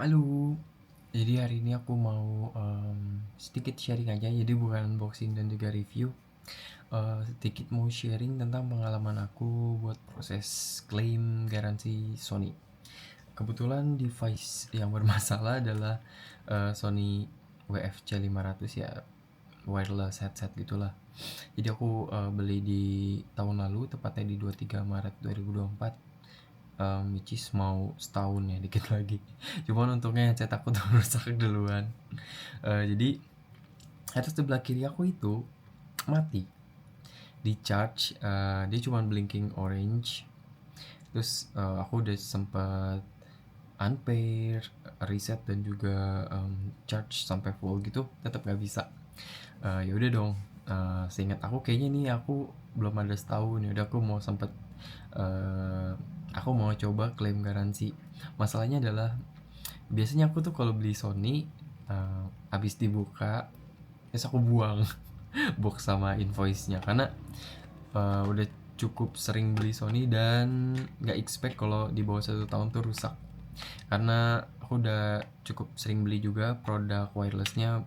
Halo, jadi hari ini aku mau sedikit sharing aja, jadi bukan unboxing dan juga review. Sedikit mau sharing tentang pengalaman aku buat proses klaim garansi Sony. Kebetulan device yang bermasalah adalah Sony WF-C500 ya, wireless headset gitulah. Jadi aku beli di tahun lalu, tepatnya di 23 Maret 2024. Which is mau setahun ya, dikit lagi. Cuman untungnya headset aku tuh rusak duluan. Jadi headset sebelah kiri aku itu mati di charge. Dia cuma blinking orange. Terus aku udah sempet unpair, reset dan juga charge sampai full gitu, tetap nggak bisa. Ya udah dong. Seingat aku kayaknya nih aku belum ada setahun, ya udah aku mau sempet aku mau coba klaim garansi. Masalahnya adalah biasanya aku tuh kalau beli Sony habis dibuka terus aku buang box sama invoice-nya, karena udah cukup sering beli Sony dan nggak expect kalau di bawah 1 tahun tuh rusak, karena aku udah cukup sering beli juga produk wirelessnya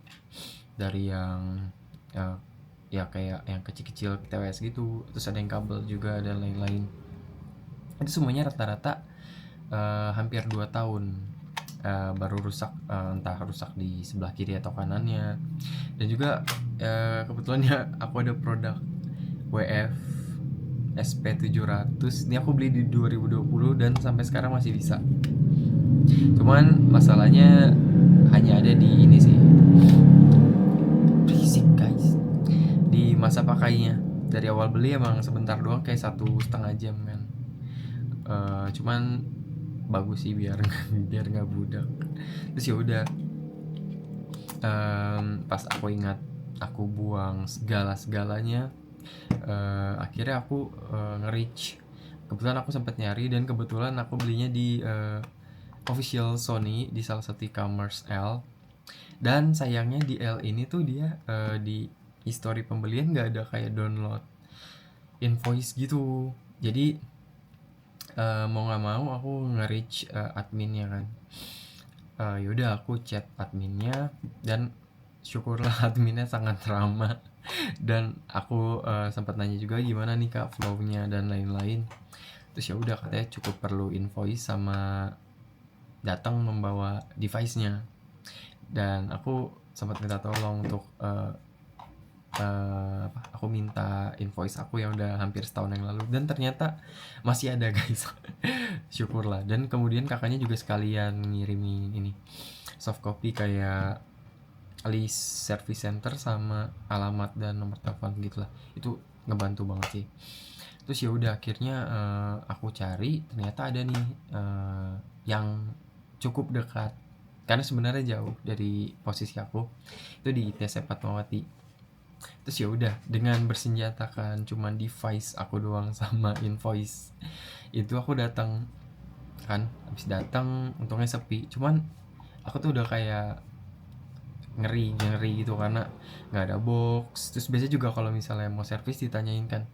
dari yang uh, ya kayak yang kecil-kecil TWS gitu, terus ada yang kabel juga dan lain-lain. Itu semuanya rata-rata hampir 2 tahun baru rusak, entah rusak di sebelah kiri atau kanannya. Dan juga kebetulan ya aku ada produk WF SP700, ini aku beli di 2020 dan sampai sekarang masih bisa. Cuman masalahnya hanya ada di ini sih, berisik guys, di masa pakainya. Dari awal beli emang sebentar doang, kayak 1,5 jam kan. Cuman bagus sih biar biar nggak budak. Terus ya udah, pas aku ingat aku buang segala-segalanya, akhirnya aku nge-reach. Kebetulan aku sempat nyari dan kebetulan aku belinya di official Sony di salah satu e-commerce L. Dan sayangnya di L ini tuh dia di history pembelian nggak ada kayak download invoice gitu. Jadi mau nggak mau aku nge-reach adminnya kan. Yaudah aku chat adminnya dan syukurlah adminnya sangat ramah. Dan aku sempat nanya juga gimana nih kak flow-nya dan lain-lain. Terus ya udah, katanya cukup perlu invoice sama datang membawa device-nya. Dan aku sempat minta tolong untuk aku minta invoice aku yang udah hampir setahun yang lalu, dan ternyata masih ada guys. Syukurlah. Dan kemudian kakaknya juga sekalian ngirimin ini soft copy kayak list service center sama alamat dan nomor telepon gitulah. Itu ngebantu banget sih. Terus ya udah akhirnya aku cari, ternyata ada nih yang cukup dekat, karena sebenarnya jauh dari posisi aku itu di ITS Fatmawati. Terus ya udah, dengan bersenjatakan cuman device aku doang sama invoice itu aku datang kan. Habis datang untungnya sepi, cuman aku tuh udah kayak ngeri ngeri gitu karena nggak ada box. Terus biasanya juga kalau misalnya mau servis ditanyain kan,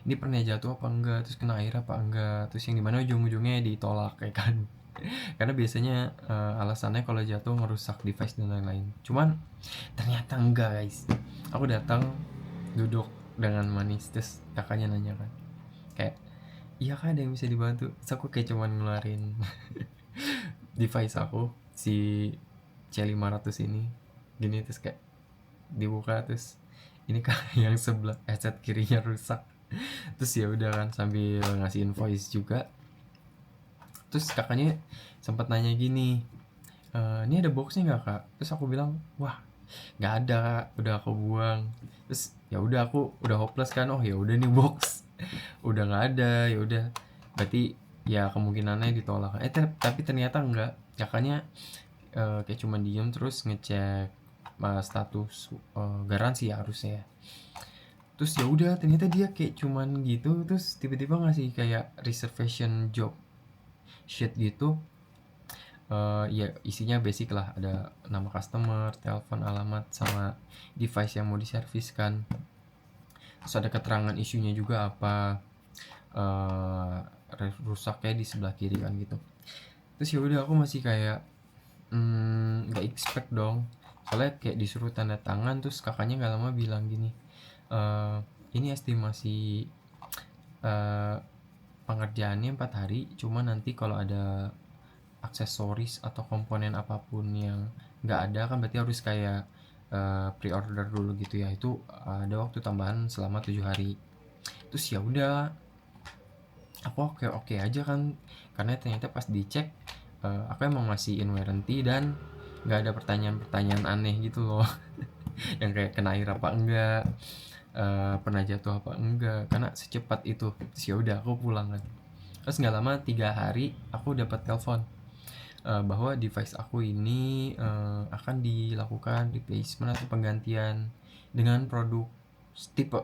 ini pernah jatuh apa enggak, terus kena air apa enggak, terus yang dimana ujung-ujungnya ditolak ya kan. Karena biasanya alasannya kalau jatuh ngerusak device dan lain-lain. Cuman ternyata enggak guys. Aku datang, duduk dengan manis, terus kakaknya nanya kan kayak, iya kan ada yang bisa dibantu. Terus aku kayak cuman ngeluarin device aku, si C500 ini gini, terus kayak dibuka, terus ini kan yang sebelah headset kirinya rusak. Terus ya udah kan, sambil ngasih invoice juga. Terus kakaknya sempat nanya gini, ini ada boxnya nggak kak? Terus aku bilang, wah nggak ada kak, udah aku buang. Terus ya udah, aku udah hopeless kan, oh ya udah nih box udah nggak ada, ya udah berarti ya kemungkinannya ditolak. Tapi ternyata enggak. Kakaknya kayak cuman diem terus ngecek status garansi ya harusnya. Terus ya udah, ternyata dia kayak cuman gitu, terus tiba-tiba ngasih kayak reservation job sheet gitu. Ya isinya basic lah, ada nama customer, telepon, alamat, sama device yang mau diserviskan. Terus ada keterangan isunya juga apa, rusaknya di sebelah kiri kan gitu. Terus ya udah, aku masih kayak nggak expect dong. Soalnya kayak disuruh tanda tangan, terus kakaknya nggak lama bilang gini, ini estimasi pengerjaannya 4 hari, cuma nanti kalau ada aksesoris atau komponen apapun yang nggak ada kan berarti harus kayak pre-order dulu gitu ya, itu ada waktu tambahan selama 7 hari. Terus ya udah, aku oke aja kan, karena ternyata pas dicek aku emang masih in warranty dan nggak ada pertanyaan-pertanyaan aneh gitu loh. Yang kayak kena air apa enggak, pernah jatuh apa enggak, karena secepat itu. Terus ya udah aku pulang kan. Terus nggak lama 3 hari aku dapat telepon bahwa device aku ini akan dilakukan replacement atau penggantian dengan produk tipe,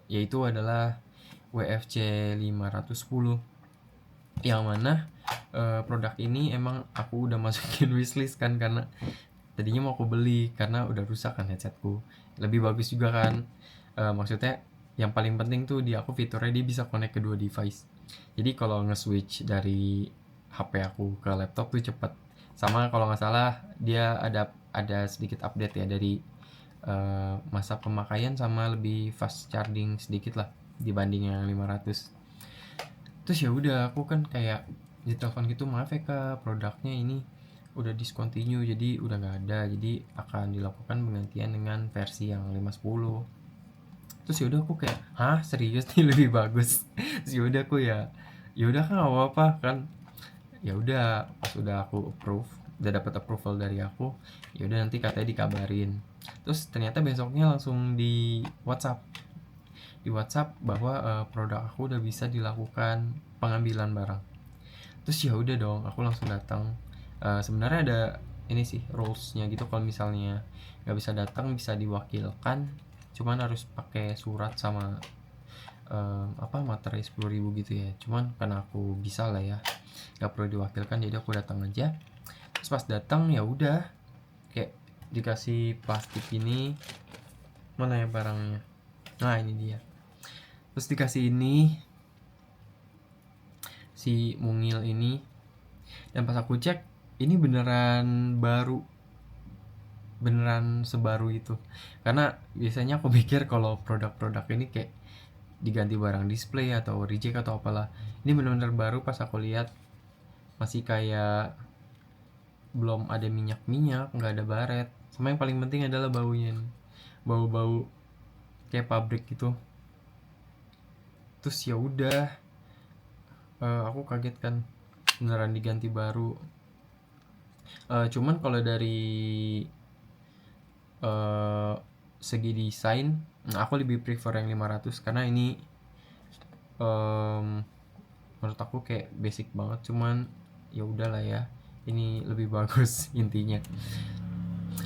yaitu adalah WFC 510, yang mana produk ini emang aku udah masukin wishlist kan, karena tadinya mau aku beli karena udah rusak kan headsetku. Lebih bagus juga kan, maksudnya yang paling penting tuh di aku fiturnya dia bisa connect kedua device. Jadi kalau nge-switch dari HP aku ke laptop tuh cepet. Sama kalau nggak salah dia ada sedikit update ya dari masa pemakaian, sama lebih fast charging sedikit lah dibanding yang 500. Terus ya udah aku kan kayak ditelepon gitu, maaf ya kak, produknya ini udah discontinue, jadi udah nggak ada, jadi akan dilakukan penggantian dengan versi yang 510. Terus ya udah aku kayak, hah serius nih lebih bagus. Terus ya udah aku ya udah kan nggak apa-apa kan. Ya udah pas udah aku approve, udah dapat approval dari aku, ya udah nanti katanya dikabarin. Terus ternyata besoknya langsung di WhatsApp bahwa produk aku udah bisa dilakukan pengambilan barang. Terus ya udah dong, aku langsung datang. Sebenarnya ada ini sih rulesnya gitu, kalau misalnya nggak bisa datang bisa diwakilkan, cuman harus pakai surat sama materai 10.000 gitu ya. Cuman karena aku bisa lah ya, nggak perlu diwakilkan, jadi aku datang aja. Terus pas datang ya udah kayak dikasih plastik ini, mana ya barangnya, nah ini dia. Terus dikasih ini, si mungil ini, dan pas aku cek ini beneran baru, beneran sebaru itu. Karena biasanya aku pikir kalau produk-produk ini kayak diganti barang display atau reject atau apalah, ini bener-bener baru. Pas aku lihat masih kayak belum ada minyak-minyak, nggak ada baret, sama yang paling penting adalah baunya nih. Bau-bau kayak pabrik gitu. Terus ya udah, aku kaget kan, beneran diganti baru. Cuman kalau dari segi desain, aku lebih prefer yang 500 karena ini menurut aku kayak basic banget. Cuman ya udahlah ya, ini lebih bagus intinya.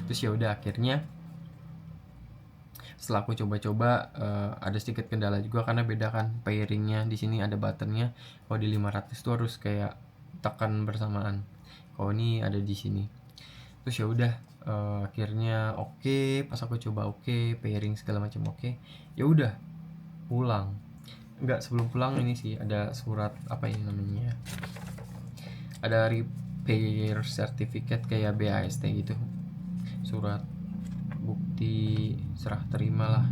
Terus ya udah akhirnya setelah aku coba-coba, ada sedikit kendala juga karena beda kan pairingnya. Di sini ada buttonnya, kalau di 500 tuh harus kayak tekan bersamaan, kalau ini ada di sini. Terus ya udah, akhirnya oke, pas aku coba oke, pairing segala macam oke, ya udah pulang. Enggak, sebelum pulang ini sih ada surat apa ini namanya, ada repair certificate kayak BAST gitu, surat bukti serah terima lah.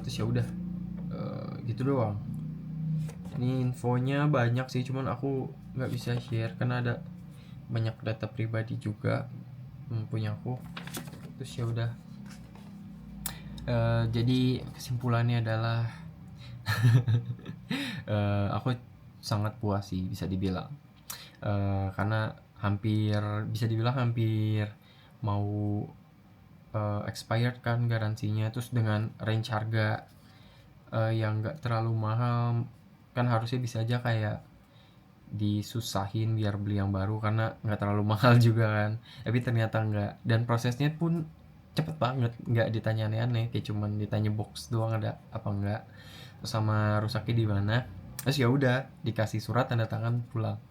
Terus ya udah, gitu doang. Ini infonya banyak sih, cuman aku nggak bisa share karena ada banyak data pribadi juga punya aku. Terus ya udah, jadi kesimpulannya adalah aku sangat puas sih bisa dibilang, karena bisa dibilang hampir mau expired kan garansinya. Terus dengan range harga yang nggak terlalu mahal, kan harusnya bisa aja kayak disusahin biar beli yang baru karena nggak terlalu mahal juga kan, tapi ternyata nggak. Dan prosesnya pun cepet banget, nggak ditanya aneh-aneh, kayak cuman ditanya box doang ada apa enggak, terus sama rusaknya di mana. Terus ya udah dikasih surat tanda tangan pulang.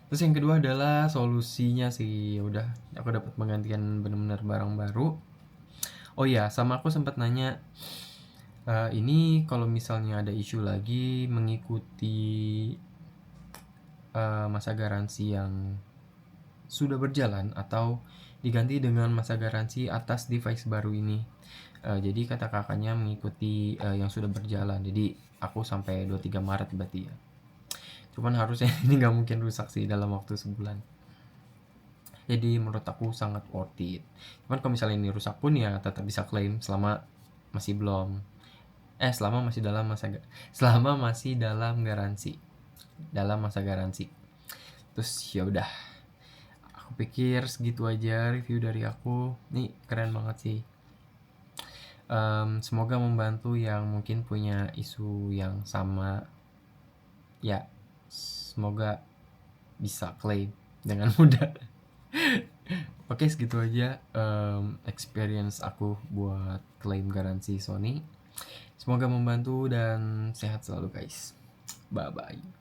Terus yang kedua adalah solusinya sih, ya udah aku dapat penggantian bener-bener barang baru. Oh iya, sama aku sempat nanya, ini kalau misalnya ada isu lagi mengikuti masa garansi yang sudah berjalan atau diganti dengan masa garansi atas device baru ini. Jadi kata kakaknya mengikuti yang sudah berjalan, jadi aku sampai 23 Maret berarti ya. Cuman harusnya ini nggak mungkin rusak sih dalam waktu sebulan. Jadi menurut aku sangat worth it. Cuman kalau misalnya ini rusak pun ya tetap bisa klaim selama masih belum selama masih dalam garansi, dalam masa garansi. Terus ya udah, aku pikir segitu aja review dari aku. Nih keren banget sih. Semoga membantu yang mungkin punya isu yang sama ya. Semoga bisa klaim dengan mudah. Oke, segitu aja experience aku buat klaim garansi Sony. Semoga membantu dan sehat selalu guys. Bye bye.